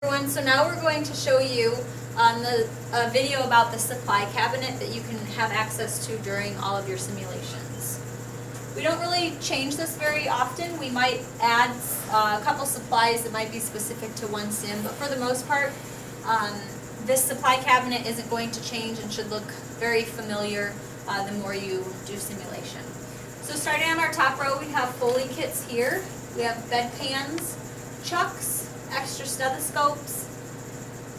Everyone, so now we're going to show you a video about the supply cabinet that you can have access to during all of your simulations. We don't really change this very often. We might add a couple supplies that might be specific to one sim, but for the most part, this supply cabinet isn't going to change and should look very familiar the more you do simulation. So starting on our top row, we have Foley kits here. We have bedpans, chucks, extra stethoscopes.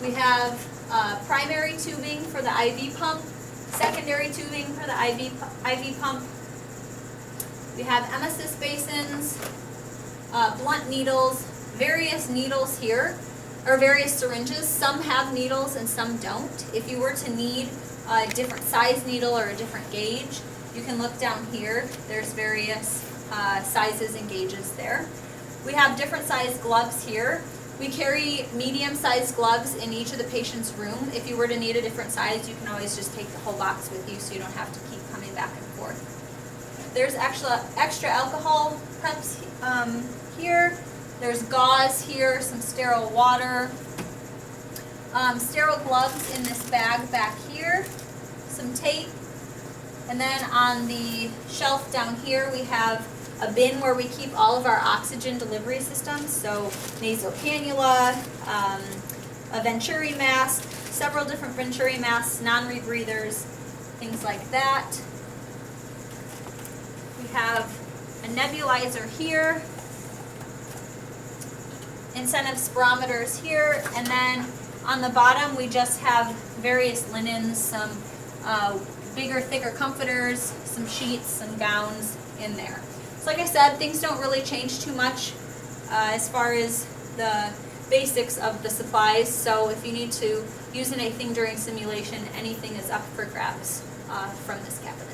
We have primary tubing for the IV pump, secondary tubing for the IV pump. We have emesis basins, blunt needles, various needles here, or various syringes. Some have needles and some don't. If you were to need a different size needle or a different gauge, you can look down here. There's various sizes and gauges there. We have different size gloves here. We carry medium-sized gloves in each of the patient's room. If you were to need a different size, you can always just take the whole box with you so you don't have to keep coming back and forth. There's extra alcohol preps here. There's gauze here, some sterile water, sterile gloves in this bag back here, some tape, and then on the shelf down here we have a bin where we keep all of our oxygen delivery systems, so nasal cannula, a Venturi mask, several different Venturi masks, non-rebreathers, things like that. We have a nebulizer here, incentive spirometers here, and then on the bottom we just have various linens, some bigger, thicker comforters, some sheets, some gowns in there. So like I said, things don't really change too much as far as the basics of the supplies. So if you need to use anything during simulation, anything is up for grabs from this cabinet.